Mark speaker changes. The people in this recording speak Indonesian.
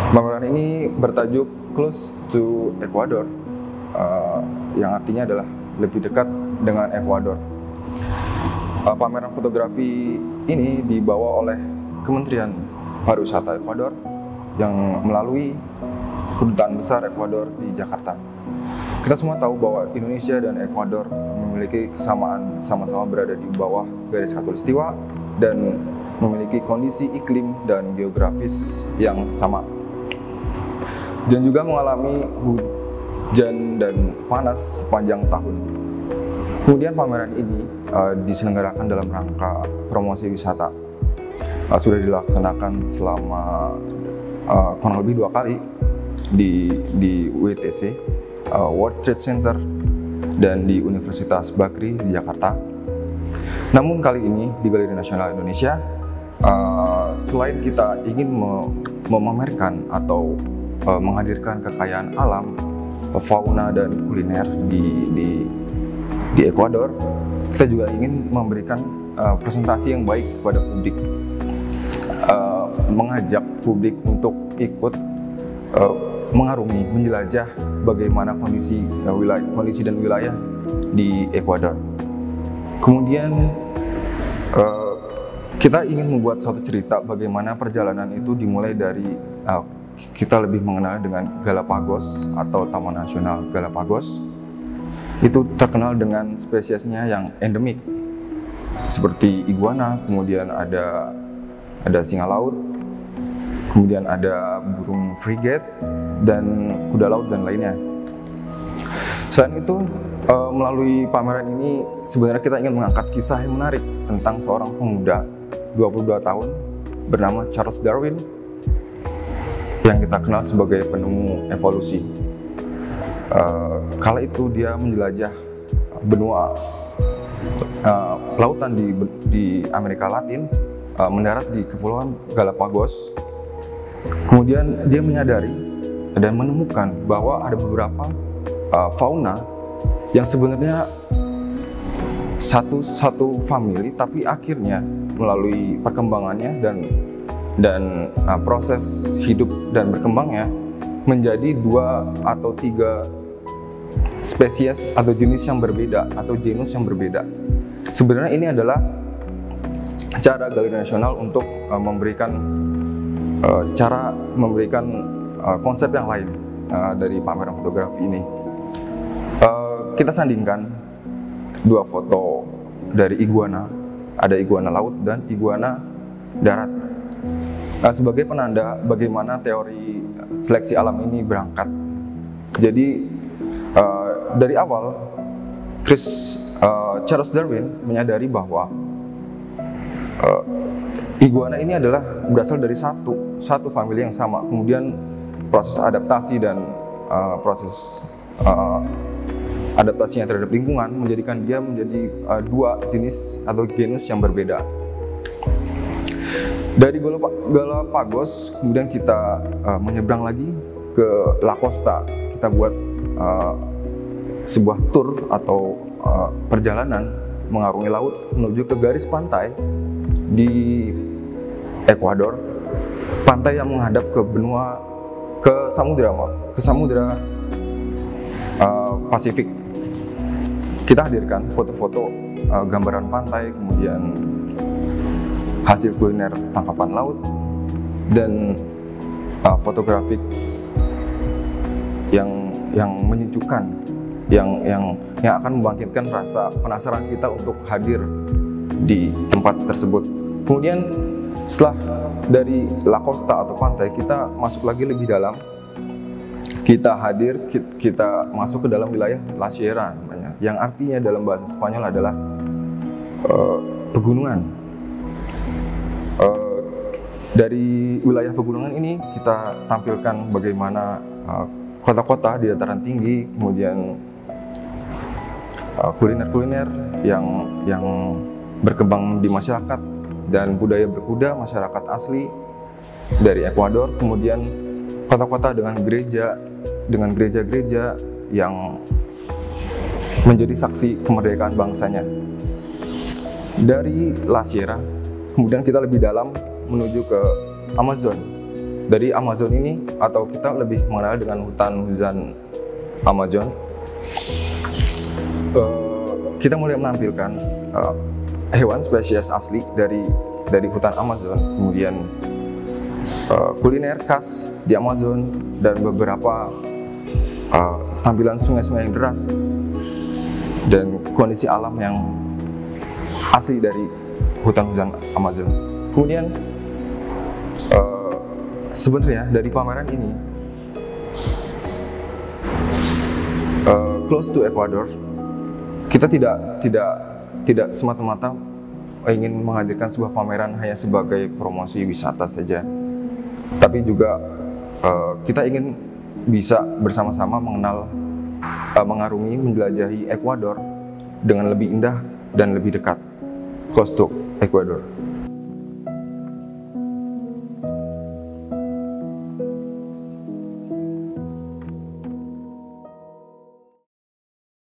Speaker 1: Pameran ini bertajuk Close to Ecuador, yang artinya adalah lebih dekat dengan Ekuador. Pameran fotografi ini dibawa oleh Kementerian Pariwisata Ekuador yang melalui Kedutaan Besar Ekuador di Jakarta. Kita semua tahu bahwa Indonesia dan Ekuador memiliki kesamaan, sama-sama berada di bawah garis khatulistiwa dan memiliki kondisi iklim dan geografis yang sama, dan juga mengalami hujan dan panas sepanjang tahun. Kemudian pameran ini diselenggarakan dalam rangka promosi wisata. Sudah dilaksanakan selama kurang lebih 2 kali di WTC, World Trade Center, dan di Universitas Bagri di Jakarta. Namun kali ini di Galeri Nasional Indonesia, selain kita ingin memamerkan atau menghadirkan kekayaan alam, fauna dan kuliner di Ekuador, kita juga ingin memberikan presentasi yang baik kepada publik, mengajak publik untuk ikut mengarungi, menjelajah bagaimana kondisi dan wilayah di Ekuador. Kemudian kita ingin membuat suatu cerita bagaimana perjalanan itu dimulai dari kita lebih mengenal dengan Galapagos atau Taman Nasional Galapagos. Itu terkenal dengan spesiesnya yang endemik seperti iguana, kemudian ada singa laut, kemudian ada burung frigate dan kuda laut dan lainnya. Selain itu, melalui pameran ini sebenarnya kita ingin mengangkat kisah yang menarik tentang seorang pemuda 22 tahun bernama Charles Darwin yang kita kenal sebagai penemu evolusi. Kala itu dia menjelajah benua lautan di Amerika Latin, mendarat di Kepulauan Galapagos. Kemudian dia menyadari dan menemukan bahwa ada beberapa fauna yang sebenarnya satu famili, tapi akhirnya melalui perkembangannya dan proses hidup dan berkembangnya menjadi 2 atau 3 spesies atau jenis yang berbeda atau genus yang berbeda. Sebenarnya ini adalah cara Galeri Nasional untuk memberikan konsep yang lain dari pameran fotografi ini. Kita sandingkan 2 foto dari iguana, ada iguana laut dan iguana darat, sebagai penanda bagaimana teori seleksi alam ini berangkat. Jadi dari awal Charles Darwin menyadari bahwa iguana ini adalah berasal dari satu famili yang sama. Kemudian proses adaptasi dan proses adaptasinya terhadap lingkungan menjadikan dia menjadi 2 jenis atau genus yang berbeda. Dari Galapagos kemudian kita menyeberang lagi ke La Costa. Kita buat sebuah tour atau perjalanan mengarungi laut menuju ke garis pantai di Ekuador, pantai yang menghadap ke samudra Pasifik. Kita hadirkan foto-foto gambaran pantai, kemudian hasil kuliner tangkapan laut, dan fotografik yang menyejukkan, yang akan membangkitkan rasa penasaran kita untuk hadir di tempat tersebut. Kemudian setelah dari La Costa atau pantai, kita masuk lagi lebih dalam. Kita masuk ke dalam wilayah La Sierra namanya, yang artinya dalam bahasa Spanyol adalah pegunungan. Dari wilayah pegunungan ini kita tampilkan bagaimana kota-kota di dataran tinggi, kemudian kuliner-kuliner yang berkembang di masyarakat, dan budaya berkuda masyarakat asli dari Ekuador. Kemudian kota-kota dengan gereja-gereja yang menjadi saksi kemerdekaan bangsanya. Dari La Sierra, kemudian kita lebih dalam menuju ke Amazon, Dari Amazon ini, atau kita lebih mengenal dengan hutan Amazon, kita mulai menampilkan hewan spesies asli dari hutan Amazon, kemudian kuliner khas di Amazon, dan beberapa tampilan sungai-sungai yang deras dan kondisi alam yang asli dari hutan Amazon. Kemudian sebenarnya dari pameran ini, Close to Ecuador, kita tidak semata-mata ingin menghadirkan sebuah pameran hanya sebagai promosi wisata saja, tapi juga kita ingin bisa bersama-sama mengarungi, menjelajahi Ecuador dengan lebih indah dan lebih dekat. Close to Ecuador.